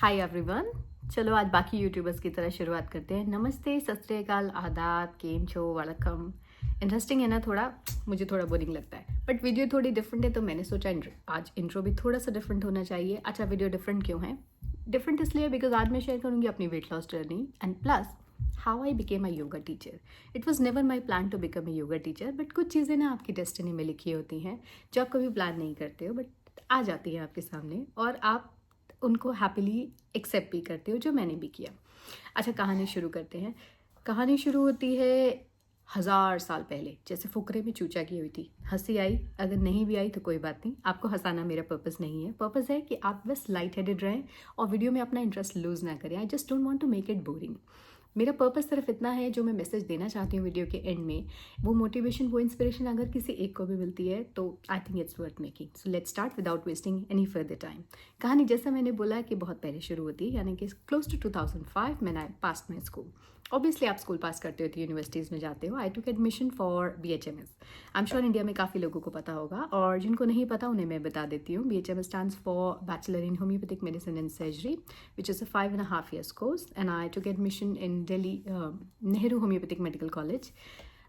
Hi everyone. चलो आज बाकी यूट्यूबर्स की तरह शुरुआत करते हैं। नमस्ते, सत श्री अकाल, आदाब, केम छो, वड़कम। इंटरेस्टिंग है ना? थोड़ा मुझे थोड़ा बोरिंग लगता है बट वीडियो थोड़ी डिफरेंट है तो मैंने सोचा आज इंट्रो भी थोड़ा सा डिफरेंट होना चाहिए। अच्छा, वीडियो डिफरेंट क्यों है? डिफरेंट इसलिए बिकॉज आज मैं शेयर करूंगी अपनी weight loss journey and plus how I became a yoga teacher. It was never my plan to become a yoga teacher but कुछ चीज़ें ना आपकी डेस्टिनी में लिखी होती हैं जो आप कभी प्लान नहीं करते हो बट आ जाती हैं आपके सामने और आप उनको हैप्पीली एक्सेप्ट भी करते हो, जो मैंने भी किया। अच्छा, कहानी शुरू करते हैं। कहानी शुरू होती है 1000 साल पहले, जैसे फुकरे में चूचा की हुई थी। हंसी आई, अगर नहीं भी आई तो कोई बात नहीं, आपको हंसाना मेरा पर्पस नहीं है। पर्पस है कि आप बस लाइट हेडेड रहें और वीडियो में अपना इंटरेस्ट लूज ना करें। I just don't want to make it boring. मेरा पर्पस सिर्फ इतना है, जो मैं मैसेज देना चाहती हूँ वीडियो के एंड में, वो मोटिवेशन, वो इंस्पिरेशन अगर किसी एक को भी मिलती है तो I think it's worth making. So let's start without wasting any further time. कहानी जैसा मैंने बोला कि बहुत पहले शुरू होती है, यानी कि क्लोज टू 2005 मैंने पास माई स्कूल। ऑब्वियसली आप स्कूल पास करते हो तो यूनिवर्सिटीज़ में जाते हो। I took admission for BHMS। I am sure India में काफ़ी लोगों को पता होगा और जिनको नहीं पता उन्हें मैं बता देती हूँ। BHMS stands for bachelor in homeopathic medicine and surgery, which is a 5.5 years course, and I took admission in Delhi Nehru Homeopathic Medical College,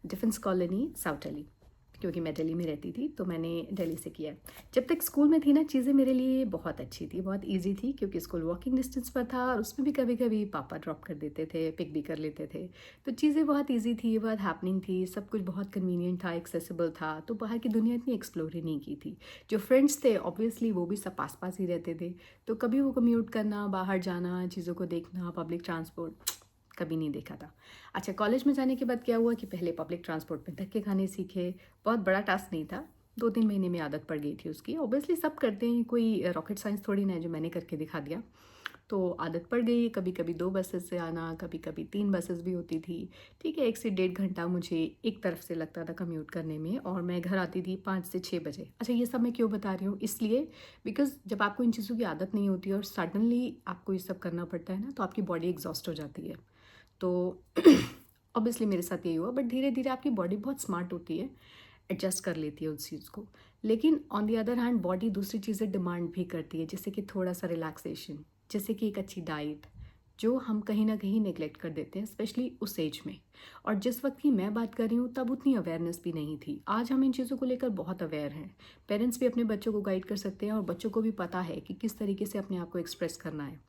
defence colony, south Delhi. क्योंकि मैं दिल्ली में रहती थी तो मैंने दिल्ली से किया। जब तक स्कूल में थी ना, चीज़ें मेरे लिए बहुत अच्छी थी, बहुत इजी थी, क्योंकि स्कूल वॉकिंग डिस्टेंस पर था और उसमें भी कभी कभी पापा ड्रॉप कर देते थे, पिक भी कर लेते थे। तो चीज़ें बहुत इजी थी, बहुत हैपनिंग थी, सब कुछ बहुत कन्वीनियंट था, एक्सेसिबल था। तो बाहर की दुनिया इतनी एक्सप्लोर ही नहीं की थी। जो फ्रेंड्स थे ऑब्वियसली वो भी सब पास पास ही रहते थे, तो कभी वो कम्यूट करना, बाहर जाना, चीज़ों को देखना, पब्लिक ट्रांसपोर्ट कभी नहीं देखा था। अच्छा, कॉलेज में जाने के बाद क्या हुआ कि पहले पब्लिक ट्रांसपोर्ट में धक्के खाने सीखे। बहुत बड़ा टास्क नहीं था, 2-3 महीने में आदत पड़ गई थी उसकी। ऑब्वियसली सब करते हैं, कोई रॉकेट साइंस थोड़ी ना है जो मैंने करके दिखा दिया। तो आदत पड़ गई, कभी कभी 2 बसेस से आना, कभी कभी 3 बसेस भी होती थी। ठीक है, 1 से 1.5 घंटा मुझे एक तरफ से लगता था कम्यूट करने में और मैं घर आती थी 5 से 6 बजे। अच्छा, ये सब मैं क्यों बता रही हूँ? इसलिए बिकॉज जब आपको इन चीज़ों की आदत नहीं होती और सडनली आपको ये सब करना पड़ता है ना, तो आपकी बॉडी एग्जॉस्ट हो जाती है। तो ऑब्वियसली मेरे साथ यही हुआ, बट धीरे धीरे आपकी बॉडी बहुत स्मार्ट होती है, एडजस्ट कर लेती है उस चीज़ को। लेकिन on the other hand body दूसरी चीज़ें डिमांड भी करती है, जैसे कि थोड़ा सा रिलैक्सेशन, जैसे कि एक अच्छी डाइट, जो हम कहीं ना कहीं नेग्लेक्ट कर देते हैं, स्पेशली उस एज में। और जिस वक्त की मैं बात कर रही हूँ तब उतनी अवेयरनेस भी नहीं थी। आज हम इन चीज़ों को लेकर बहुत अवेयर हैं। पेरेंट्स भी अपने बच्चों को गाइड कर सकते हैं और बच्चों को भी पता है कि किस तरीके से अपने आप को एक्सप्रेस करना है।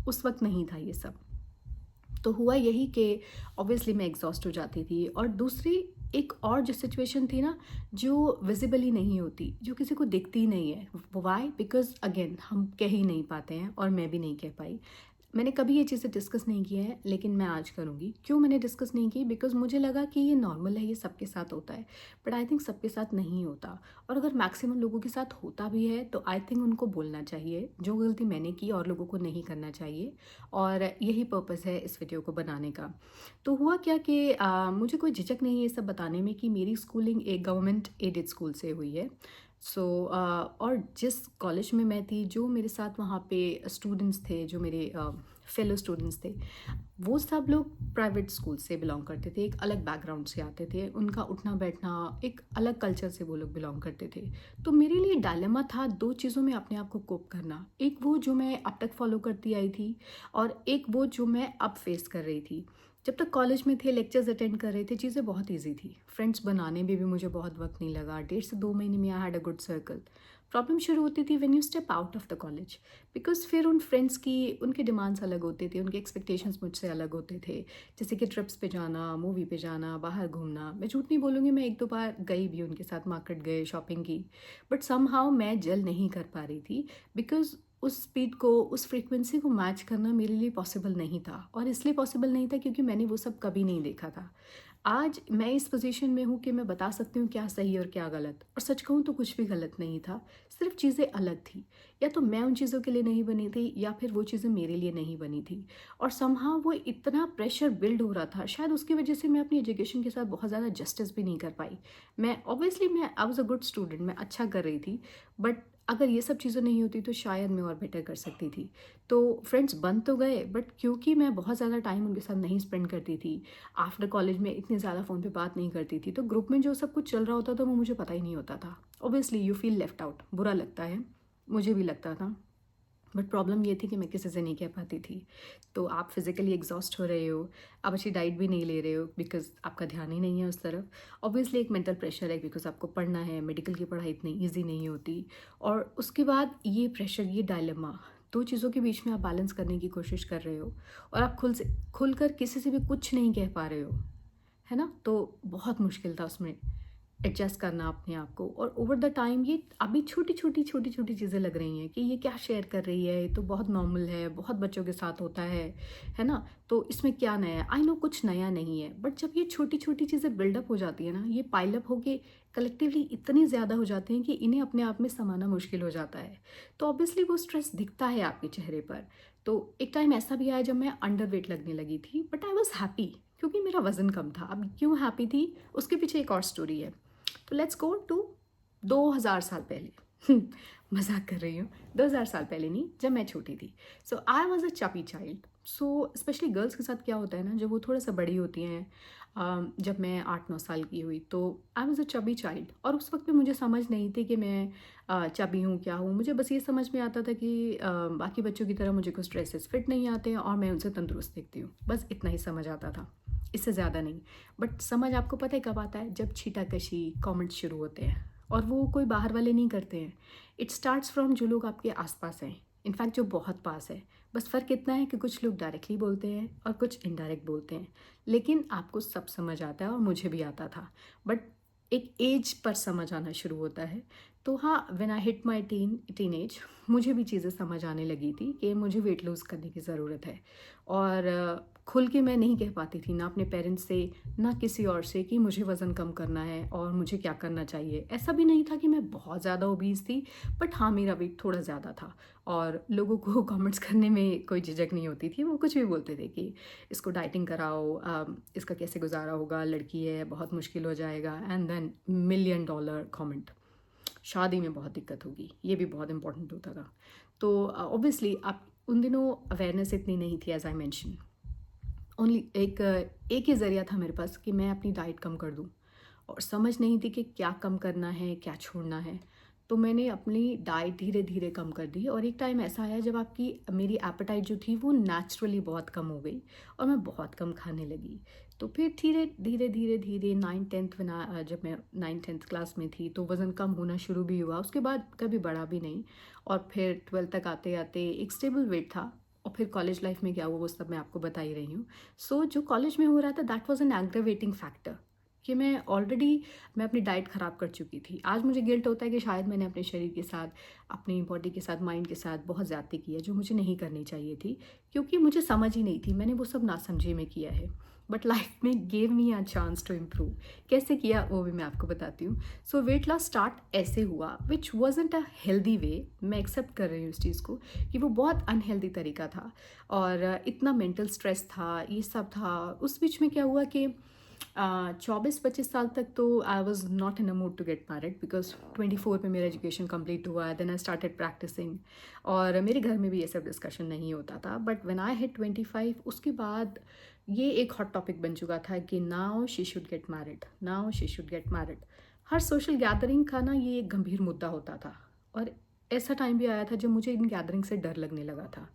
उस वक्त नहीं था ये सब। तो हुआ यही कि ऑब्वियसली मैं एग्जॉस्ट हो जाती थी। और दूसरी एक और जो सिचुएशन थी ना, जो विजिबली नहीं होती, जो किसी को दिखती ही नहीं है। वाई? बिकॉज अगेन हम कह ही नहीं पाते हैं और मैं भी नहीं कह पाई। मैंने कभी ये चीज़ें डिस्कस नहीं की है, लेकिन मैं आज करूँगी। क्यों मैंने डिस्कस नहीं की? बिकॉज मुझे लगा कि ये नॉर्मल है, ये सबके साथ होता है। बट आई थिंक सबके साथ नहीं होता। और अगर मैक्सिमम लोगों के साथ होता भी है तो आई थिंक उनको बोलना चाहिए, जो गलती मैंने की और लोगों को नहीं करना चाहिए। और यही पर्पस है इस वीडियो को बनाने का। तो हुआ क्या कि मुझे कोई झिझक नहीं है ये सब बताने में कि मेरी स्कूलिंग एक गवर्नमेंट एडेड स्कूल से हुई है। और जिस कॉलेज में मैं थी, जो मेरे साथ वहाँ पे स्टूडेंट्स थे, जो मेरे फेलो स्टूडेंट्स थे, वो सब लोग प्राइवेट स्कूल से बिलोंग करते थे, एक अलग बैकग्राउंड से आते थे। उनका उठना बैठना एक अलग कल्चर से वो लोग बिलोंग करते थे। तो मेरे लिए डायलेमा था 2 चीज़ों में अपने आप को कोप करना। एक वो जो मैं अब तक फॉलो करती आई थी और एक वो जो मैं अब फेस कर रही थी। जब तक कॉलेज में थे, लेक्चर्स अटेंड कर रहे थे, चीज़ें बहुत ईजी थी। फ्रेंड्स बनाने में भी मुझे बहुत वक्त नहीं लगा, 1.5 से 2 महीने में I had a good circle. Problem शुरू होती थी when you step out of the college, because फिर उन फ्रेंड्स की, उनके डिमांड्स अलग होते थे, उनके एक्सपेक्टेशंस मुझसे अलग होते थे। जैसे कि ट्रिप्स पे जाना, मूवी पे जाना, बाहर घूमना। मैं झूठ नहीं बोलूँगी, मैं 1-2 बार गई भी उनके साथ, मार्केट गए, शॉपिंग की। बट समहाउ मैं जेल नहीं कर पा रही थी, बिकॉज उस स्पीड को, उस फ्रीक्वेंसी को मैच करना मेरे लिए पॉसिबल नहीं था। और इसलिए पॉसिबल नहीं था क्योंकि मैंने वो सब कभी नहीं देखा था। आज मैं इस पोजीशन में हूँ कि मैं बता सकती हूँ क्या सही और क्या गलत। और सच कहूँ तो कुछ भी गलत नहीं था, सिर्फ चीज़ें अलग थी। या तो मैं उन चीज़ों के लिए नहीं बनी थी या फिर वो चीज़ें मेरे लिए नहीं बनी थी। और समहाउ वो इतना प्रेशर बिल्ड हो रहा था, शायद उसकी वजह से मैं अपनी एजुकेशन के साथ बहुत ज़्यादा जस्टिस भी नहीं कर पाई। मैं ऑब्वियसली मैं I was a good student, मैं अच्छा कर रही थी, बट अगर ये सब चीज़ें नहीं होती तो शायद मैं और बेटर कर सकती थी। तो फ्रेंड्स बन तो गए, बट क्योंकि मैं बहुत ज़्यादा टाइम उनके साथ नहीं स्पेंड करती थी, आफ्टर कॉलेज में इतनी ज़्यादा फ़ोन पे बात नहीं करती थी, तो ग्रुप में जो सब कुछ चल रहा होता था वो मुझे पता ही नहीं होता था। Obviously you feel left out, बुरा लगता है, मुझे भी लगता था। बट प्रॉब्लम ये थी कि मैं किसी से नहीं कह पाती थी। तो आप फिज़िकली एग्जॉस्ट हो रहे हो, आप अच्छी डाइट भी नहीं ले रहे हो बिकॉज़ आपका ध्यान ही नहीं है उस तरफ। ऑब्वियसली एक मेंटल प्रेशर है बिकॉज़ आपको पढ़ना है, मेडिकल की पढ़ाई इतनी ईज़ी नहीं होती। और उसके बाद ये प्रेशर, ये डायलेमा, 2 चीज़ों के बीच में आप बैलेंस करने की कोशिश कर रहे हो और आप खुलकर किसी से भी कुछ नहीं कह पा रहे हो, है ना? तो बहुत मुश्किल था उसमें एडजस्ट करना अपने आप को। और ओवर द टाइम ये अभी छोटी छोटी चीज़ें लग रही हैं कि ये क्या शेयर कर रही है, ये तो बहुत नॉर्मल है, बहुत बच्चों के साथ होता है ना? तो इसमें क्या नया है? आई नो कुछ नया नहीं है, बट जब ये छोटी छोटी चीज़ें बिल्डअप हो जाती है ना, ये पाइलअप होके कलेक्टिवली इतनी ज़्यादा हो जाती हैं कि इन्हें अपने आप में समाना मुश्किल हो जाता है। तो ऑब्वियसली वो स्ट्रेस दिखता है आपके चेहरे पर। तो एक टाइम ऐसा भी आया जब मैं अंडर वेट लगने लगी थी, बट आई वॉज हैप्पी क्योंकि मेरा वज़न कम था। अब क्यों हैप्पी थी, उसके पीछे एक और स्टोरी है। तो लेट्स गो टू 2000 साल पहले। मजाक कर रही हूँ, 2000 साल पहले नहीं, जब मैं छोटी थी। So I was a chubby child. So specially girls के साथ क्या होता है ना, जब वो थोड़ा सा बड़ी होती हैं, जब मैं 8-9 साल की हुई तो I was a chubby child. और उस वक्त में मुझे समझ नहीं थी कि मैं चबी हूँ क्या हूँ। मुझे बस ये समझ में आता था कि बाकी बच्चों की तरह मुझे कुछ ड्रेसेस फिट नहीं आते हैं और मैं उनसे तंदुरुस्त दिखती हूँ, बस इतना ही समझ आता था, इससे ज़्यादा नहीं। बट समझ आपको पता है कब आता है, जब छीटाकशी कमेंट्स शुरू होते हैं। और वो कोई बाहर वाले नहीं करते हैं, इट स्टार्ट्स फ्रॉम जो लोग आपके आसपास हैं, इनफैक्ट जो बहुत पास है। बस फ़र्क इतना है कि कुछ लोग डायरेक्टली बोलते हैं और कुछ इनडायरेक्ट बोलते हैं। लेकिन आपको सब समझ आता है और मुझे भी आता था। बट एक एज पर समझ आना शुरू होता है। तो हाँ, when I hit my teen age, मुझे भी चीज़ें समझ आने लगी थी कि मुझे वेट लूज़ करने की ज़रूरत है। और खुल के मैं नहीं कह पाती थी, ना अपने पेरेंट्स से ना किसी और से, कि मुझे वज़न कम करना है और मुझे क्या करना चाहिए। ऐसा भी नहीं था कि मैं बहुत ज़्यादा ओबीज़ थी, बट हाँ, मेरा वेट थोड़ा ज़्यादा था। और लोगों को कमेंट्स करने में कोई झिझक नहीं होती थी, वो कुछ भी बोलते थे कि इसको डाइटिंग कराओ, इसका कैसे गुजारा होगा, लड़की है, बहुत मुश्किल हो जाएगा। एंड देन $1 मिलियन कमेंट, शादी में बहुत दिक्कत होगी, ये भी बहुत इंपॉर्टेंट होता था। तो ऑब्वियसली आप उन दिनों अवेयरनेस इतनी नहीं थी, एज आई मैंशन। ओनली एक ही ज़रिया था मेरे पास कि मैं अपनी डाइट कम कर दूँ। और समझ नहीं थी कि क्या कम करना है, क्या छोड़ना है। तो मैंने अपनी डाइट धीरे धीरे कम कर दी। और एक टाइम ऐसा आया जब आपकी मेरी एपेटाइट जो थी वो नेचुरली बहुत कम हो गई और मैं बहुत कम खाने लगी। तो फिर धीरे धीरे 9th-10th में जब मैं 9th-10th क्लास में थी तो वज़न कम होना शुरू भी हुआ। उसके बाद कभी बढ़ा भी नहीं। और फिर 12th तक आते आते एक स्टेबल वेट था। और फिर कॉलेज लाइफ में क्या हुआ वो सब मैं आपको बता ही रही हूँ। सो जो कॉलेज में हो रहा था दैट वाज एन एग्ग्रेवेटिंग फैक्टर, कि मैं अपनी डाइट ख़राब कर चुकी थी। आज मुझे गिल्ट होता है कि शायद मैंने अपने शरीर के साथ, अपनी बॉडी के साथ, माइंड के साथ बहुत ज़्यादती की है, जो मुझे नहीं करनी चाहिए थी, क्योंकि मुझे समझ ही नहीं थी। मैंने वो सब नासमझी में किया है। बट लाइफ में gave me a chance to improve. कैसे किया वो भी मैं आपको बताती हूँ। सो वेट लॉस स्टार्ट ऐसे हुआ, विच वॉजेंट अ हेल्दी वे। मैं एक्सेप्ट कर रही हूँ इस चीज़ को कि वो बहुत अनहेल्दी तरीका था और इतना मेंटल स्ट्रेस था, ये सब था। उस बीच में क्या हुआ कि 24-25 साल तक तो I was not in a mood to get married, because 24 में मेरा एजुकेशन कंप्लीट हुआ, देन आई स्टार्टेड प्रैक्टिसिंग। और मेरे घर में भी ये सब डिस्कशन नहीं होता था। बट व्हेन आई हिट 25, उसके बाद ये एक हॉट टॉपिक बन चुका था कि now she should get married, now she should get married. Her social gathering का ना ये एक गंभीर मुद्दा होता था। और ऐसा टाइम भी आया था जब मुझे इन गैदरिंग से डर लगने लगा था।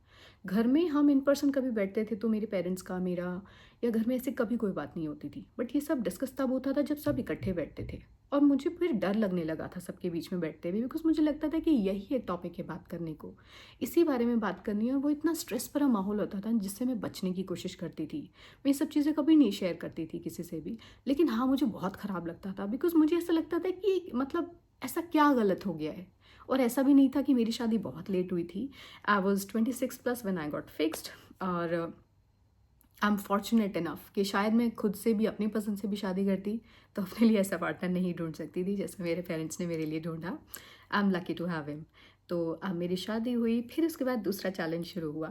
घर में हम इन पर्सन कभी बैठते थे तो मेरे पेरेंट्स का, मेरा, या घर में ऐसे कभी कोई बात नहीं होती थी। बट ये सब डिस्कस तब होता था जब सब इकट्ठे बैठते थे। और मुझे फिर डर लगने लगा था सबके बीच में बैठते हुए, बिकॉज मुझे लगता था कि यही एक टॉपिक है बात करने को, इसी बारे में बात करनी है। और वो इतना स्ट्रेस भरा माहौल होता था जिससे मैं बचने की कोशिश करती थी। मैं ये सब चीज़ें कभी नहीं शेयर करती थी किसी से भी। लेकिन हाँ, मुझे बहुत ख़राब लगता था, बिकॉज मुझे ऐसा लगता था कि मतलब ऐसा क्या गलत हो गया है। और ऐसा भी नहीं था कि मेरी शादी बहुत लेट हुई थी। I was 26+ when I got fixed. और आई एम फॉर्चुनेट इनफ कि शायद मैं खुद से भी, अपनी पसंद से भी शादी करती तो अपने लिए ऐसा पार्टनर नहीं ढूंढ सकती थी जैसे मेरे पेरेंट्स ने मेरे लिए ढूंढा। I am lucky to have him. तो अब मेरी शादी हुई। फिर उसके बाद दूसरा चैलेंज शुरू हुआ।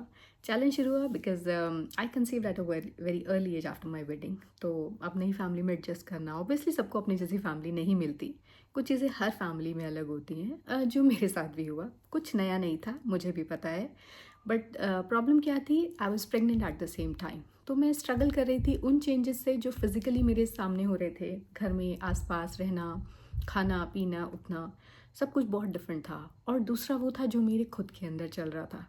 Because I conceived at a very early age after my wedding. तो अब नई फैमिली में एडजस्ट करना, ऑब्वियसली सबको अपनी जैसी फैमिली नहीं मिलती। कुछ चीज़ें हर फैमिली में अलग होती हैं, जो मेरे साथ भी हुआ। कुछ नया नहीं था, मुझे भी पता है। बट प्रॉब्लम क्या थी, I was pregnant at the same time. तो मैं स्ट्रगल कर रही थी उन चेंजेस से जो फिज़िकली मेरे सामने हो रहे थे। घर में आसपास रहना, खाना पीना, उठना, सब कुछ बहुत डिफरेंट था। और दूसरा वो था जो मेरे खुद के अंदर चल रहा था।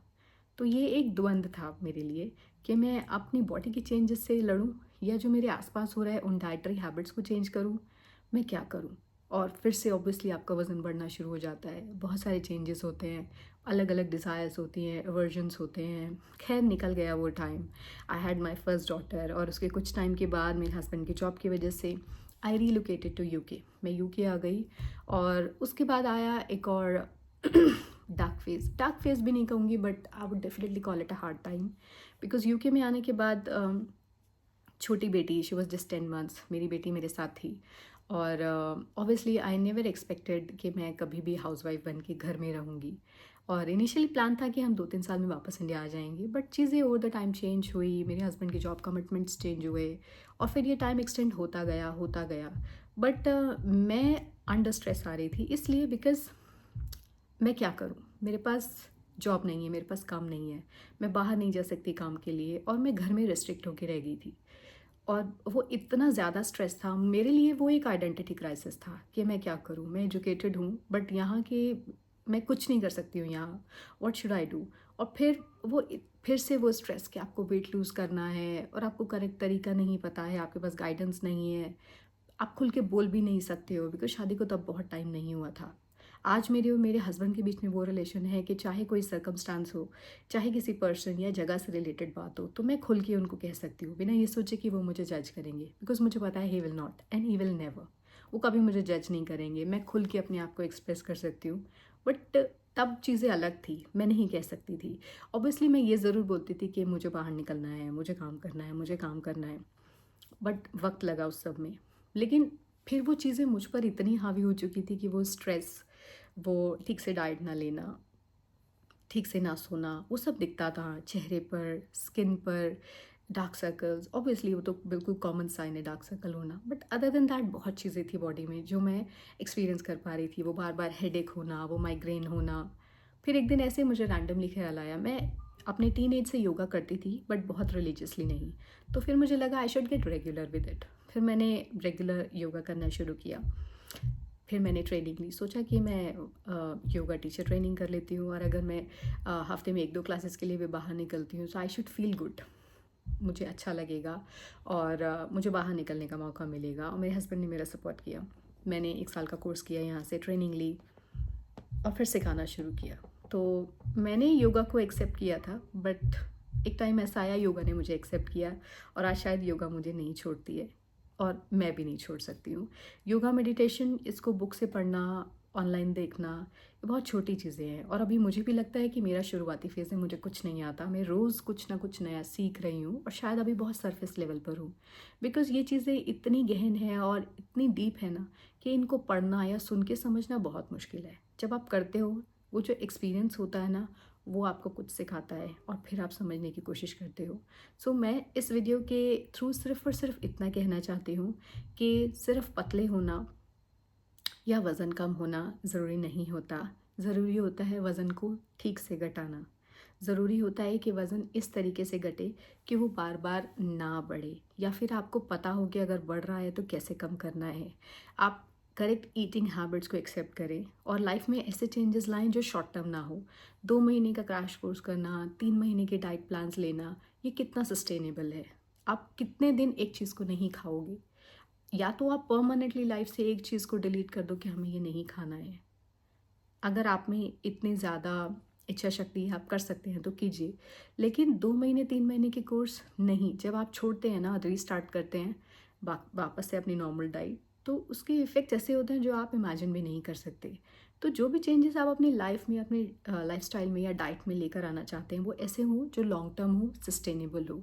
तो ये एक द्वंद्व था मेरे लिए कि मैं अपनी बॉडी के चेंजेस से लड़ूं या जो मेरे आसपास हो रहा है उन डाइटरी हैबिट्स को चेंज करूं, मैं क्या करूं। और फिर से ऑब्वियसली आपका वज़न बढ़ना शुरू हो जाता है, बहुत सारे चेंजेस होते हैं, अलग अलग डिज़ायर्स होती हैं, एवर्जन्स होते हैं। खैर निकल गया वो time. I had my first daughter और उसके कुछ टाइम के बाद मेरे हस्बैंड की जॉब की वजह से आई रीलोकेटेड टू यूके। मैं यूके आ गई और उसके बाद आया एक और डार्क फेज भी नहीं कहूँगी, but I would definitely call it a hard time. Because UK में आने के बाद छोटी बेटी, शी वॉज जस्ट 10 months, मेरी बेटी मेरे साथ थी। और ऑब्वियसली आई नेवर एक्सपेक्टेड कि मैं कभी भी हाउसवाइफ बन के घर में रहूँगी। और इनिशियली प्लान था कि हम 2-3 साल में वापस इंडिया आ जाएंगे, बट चीज़ें ओवर द टाइम चेंज हुई, मेरे हस्बैंड के जॉब कमिटमेंट्स चेंज हुए और फिर ये टाइम एक्सटेंड होता गया। बट मैं अंडर स्ट्रेस आ रही थी, इसलिए बिकॉज मैं क्या करूँ, मेरे पास जॉब नहीं है, मेरे पास काम नहीं है, मैं बाहर नहीं जा सकती काम के लिए और मैं घर में रेस्ट्रिक्ट होकर रह गई थी। और वो इतना ज़्यादा स्ट्रेस था मेरे लिए, वो एक आइडेंटिटी क्राइसिस था कि मैं क्या करूँ। मैं एजुकेटेड हूँ बट यहाँ के मैं कुछ नहीं कर सकती हूँ यहाँ, व्हाट शुड आई डू। और फिर से वो स्ट्रेस कि आपको वेट लूज़ करना है और आपको करेक्ट तरीका नहीं पता है, आपके पास गाइडेंस नहीं है, आप खुल के बोल भी नहीं सकते हो बिकॉज शादी को तब बहुत टाइम नहीं हुआ था। आज मेरे और मेरे हस्बैंड के बीच में वो रिलेशन है कि चाहे कोई सर्कमस्टांस हो, चाहे किसी पर्सन या जगह से रिलेटेड बात हो, तो मैं खुल के उनको कह सकती हूँ बिना ये सोचे कि वो मुझे जज करेंगे। बिकॉज मुझे पता है he will not and he will never, वो कभी मुझे जज नहीं करेंगे। मैं खुल के अपने आप को एक्सप्रेस कर सकती हूँ। बट तब चीज़ें अलग थी, मैं नहीं कह सकती थी। ऑब्वियसली मैं ये ज़रूर बोलती थी कि मुझे बाहर निकलना है, मुझे काम करना है, मुझे काम करना है। बट वक्त लगा उस सब में। लेकिन फिर वो चीज़ें मुझ पर इतनी हावी हो चुकी थी कि वो स्ट्रेस, वो ठीक से डाइट ना लेना, ठीक से ना सोना, वो सब दिखता था चेहरे पर, स्किन पर, डार्क सर्कल्स। ऑब्वियसली वो तो बिल्कुल कॉमन साइन है डार्क सर्कल होना, बट अदर देन दैट बहुत चीज़ें थी बॉडी में जो मैं एक्सपीरियंस कर पा रही थी। वो बार बार हेडेक होना, वो माइग्रेन होना। फिर एक दिन ऐसे मुझे रैंडमली ख्याल आया, मैं अपने टीन से योगा करती थी बट बहुत रिलीजियसली नहीं। तो फिर मुझे लगा I should get regular with it. फिर मैंने रेगुलर योगा करना शुरू किया। फिर मैंने ट्रेनिंग ली, सोचा कि मैं योगा टीचर ट्रेनिंग कर लेती हूँ और अगर मैं हफ्ते में 1-2 क्लासेस के लिए भी बाहर निकलती हूँ तो आई शुड फील गुड, मुझे अच्छा लगेगा और मुझे बाहर निकलने का मौका मिलेगा। और मेरे हस्बैंड ने मेरा सपोर्ट किया। मैंने 1 साल का कोर्स किया, यहाँ से ट्रेनिंग ली और फिर सिखाना शुरू किया। तो मैंने योगा को एक्सेप्ट किया था, बट एक टाइम ऐसा आया योगा ने मुझे एक्सेप्ट किया और आज शायद योगा मुझे नहीं छोड़ती है और मैं भी नहीं छोड़ सकती हूँ। योगा, मेडिटेशन, इसको बुक से पढ़ना, ऑनलाइन देखना, ये बहुत छोटी चीज़ें हैं। और अभी मुझे भी लगता है कि मेरा शुरुआती फेज़ में मुझे कुछ नहीं आता, मैं रोज़ कुछ ना कुछ नया सीख रही हूँ और शायद अभी बहुत सरफेस लेवल पर हूँ। बिकॉज़ ये चीज़ें इतनी गहन हैं और इतनी डीप है ना कि इनको पढ़ना या सुन के समझना बहुत मुश्किल है। जब आप करते हो, वो जो एक्सपीरियंस होता है ना, वो आपको कुछ सिखाता है और फिर आप समझने की कोशिश करते हो। सो मैं इस वीडियो के थ्रू सिर्फ़ और सिर्फ इतना कहना चाहती हूँ कि सिर्फ पतले होना या वज़न कम होना ज़रूरी नहीं होता। ज़रूरी होता है वज़न को ठीक से घटाना। ज़रूरी होता है कि वज़न इस तरीके से घटे कि वो बार बार ना बढ़े, या फिर आपको पता हो कि अगर बढ़ रहा है तो कैसे कम करना है। आप करेक्ट ईटिंग हैबिट्स को एक्सेप्ट करें और लाइफ में ऐसे चेंजेस लाएं जो शॉर्ट टर्म ना हो। 2 महीने का क्रैश कोर्स करना, 3 महीने के डाइट प्लान्स लेना, ये कितना सस्टेनेबल है? आप कितने दिन एक चीज़ को नहीं खाओगे? या तो आप परमानेंटली लाइफ से एक चीज़ को डिलीट कर दो कि हमें ये नहीं खाना है। अगर आप में इतनी ज़्यादा इच्छा शक्ति है, आप कर सकते हैं तो कीजिए। लेकिन 2 महीने 3 महीने के कोर्स नहीं। जब आप छोड़ते हैं ना, रीस्टार्ट करते हैं वापस से अपनी नॉर्मल डाइट, तो उसके इफ़ेक्ट ऐसे होते हैं जो आप इमेजिन भी नहीं कर सकते। तो जो भी चेंजेस आप अपनी लाइफ में, अपनी लाइफस्टाइल में या डाइट में लेकर आना चाहते हैं, वो ऐसे हों जो लॉन्ग टर्म हो, सस्टेनेबल हो।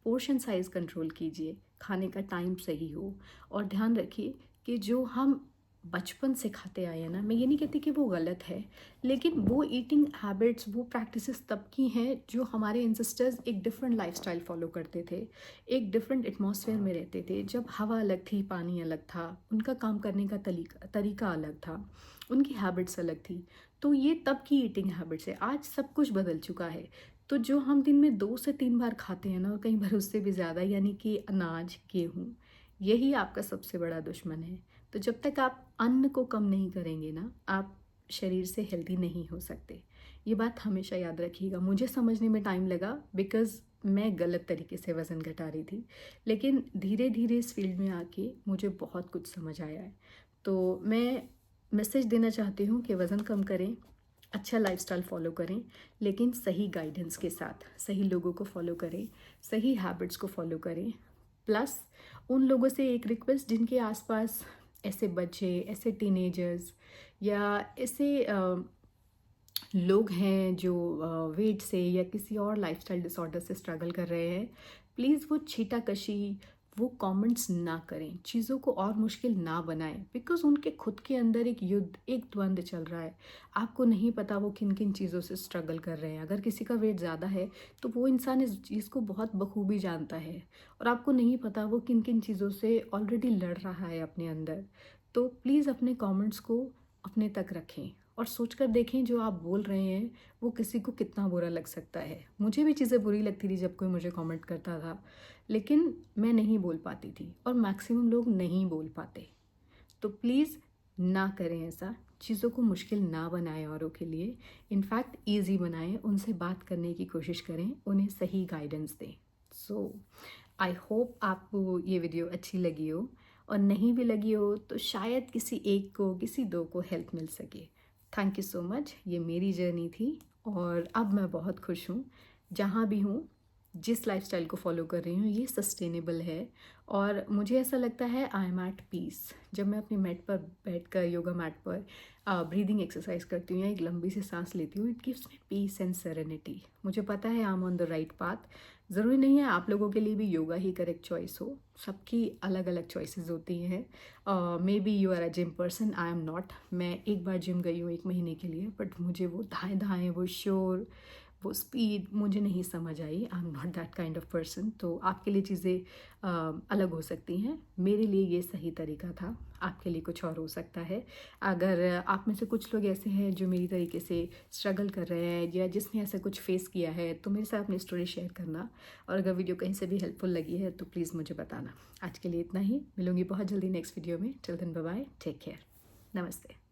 पोर्शन साइज़ कंट्रोल कीजिए, खाने का टाइम सही हो और ध्यान रखिए कि जो हम बचपन से खाते आए हैं ना, मैं ये नहीं कहती कि वो गलत है, लेकिन वो ईटिंग हैबिट्स, वो प्रैक्टिसेस तब की हैं जो हमारे एंसेस्टर्स एक डिफरेंट लाइफस्टाइल फॉलो करते थे, एक डिफरेंट एटमॉस्फेयर में रहते थे, जब हवा अलग थी, पानी अलग था, उनका काम करने का तरीका अलग था, उनकी हैबिट्स अलग थी। तो ये तब की ईटिंग हैबिट्स है। आज सब कुछ बदल चुका है। तो जो हम दिन में 2 से 3 बार खाते हैं ना, और कई बार उससे भी ज़्यादा, यानी कि अनाज, गेहूँ, यही आपका सबसे बड़ा दुश्मन है। तो जब तक आप अन्न को कम नहीं करेंगे ना, आप शरीर से हेल्दी नहीं हो सकते। ये बात हमेशा याद रखिएगा। मुझे समझने में टाइम लगा बिकॉज़ मैं गलत तरीके से वज़न घटा रही थी, लेकिन धीरे धीरे इस फील्ड में आके मुझे बहुत कुछ समझ आया है। तो मैं मैसेज देना चाहती हूँ कि वज़न कम करें, अच्छा लाइफ़स्टाइल फ़ॉलो करें, लेकिन सही गाइडेंस के साथ, सही लोगों को फ़ॉलो करें, सही हैबिट्स को फ़ॉलो करें। प्लस उन लोगों से एक रिक्वेस्ट जिनके आसपास ऐसे बच्चे, ऐसे टीनेजर्स या ऐसे लोग हैं जो वेट से या किसी और लाइफ़स्टाइल डिसऑर्डर से स्ट्रगल कर रहे हैं, प्लीज़ वो छीटाकशी, वो कमेंट्स ना करें, चीज़ों को और मुश्किल ना बनाएं बिकॉज़ उनके खुद के अंदर एक युद्ध, एक द्वंद्व चल रहा है। आपको नहीं पता वो किन किन चीज़ों से स्ट्रगल कर रहे हैं। अगर किसी का वेट ज़्यादा है तो वो इंसान इस चीज़ को बहुत बखूबी जानता है और आपको नहीं पता वो किन किन चीज़ों से ऑलरेडी लड़ रहा है अपने अंदर। तो प्लीज़ अपने कमेंट्स को अपने तक रखें और सोचकर देखें जो आप बोल रहे हैं वो किसी को कितना बुरा लग सकता है। मुझे भी चीज़ें बुरी लगती थी जब कोई मुझे कमेंट करता था, लेकिन मैं नहीं बोल पाती थी और मैक्सिमम लोग नहीं बोल पाते। तो प्लीज़ ना करें ऐसा, चीज़ों को मुश्किल ना बनाएं औरों के लिए, इनफैक्ट ईज़ी बनाएं, उनसे बात करने की कोशिश करें, उन्हें सही गाइडेंस दें। सो आई होप आपको ये वीडियो अच्छी लगी हो, और नहीं भी लगी हो तो शायद किसी एक को, किसी दो को हेल्प मिल सके। Thank you so much. ये मेरी जर्नी थी और अब मैं बहुत खुश हूँ। जहाँ भी हूँ, जिस लाइफ़स्टाइल को फॉलो कर रही हूँ, ये सस्टेनेबल है और मुझे ऐसा लगता है आई एम एट पीस। जब मैं अपनी मैट पर बैठकर, योगा मैट पर ब्रीदिंग एक्सरसाइज करती हूँ या एक लंबी सी सांस लेती हूँ, it gives me peace and serenity. मुझे पता है I am on the right path. ज़रूरी नहीं है आप लोगों के लिए भी योगा ही करेक्ट चॉइस हो, सबकी अलग अलग चॉइसेस होती हैं। Maybe you are a gym person, I am not. मैं एक बार जिम गई हूँ 1 महीने के लिए, बट मुझे वो धाएँ धाएँ, वो शोर, वो स्पीड मुझे नहीं समझ आई। I am not that kind of person. तो आपके लिए चीज़ें अलग हो सकती हैं। मेरे लिए ये सही तरीका था, आपके लिए कुछ और हो सकता है। अगर आप में से कुछ लोग ऐसे हैं जो मेरी तरीके से स्ट्रगल कर रहे हैं या जिसने ऐसा कुछ फेस किया है, तो मेरे साथ अपनी स्टोरी शेयर करना। और अगर वीडियो कहीं से भी हेल्पफुल लगी है तो प्लीज़ मुझे बताना। आज के लिए इतना ही, मिलूंगी बहुत जल्दी नेक्स्ट वीडियो में। Till then bye bye, take care, नमस्ते।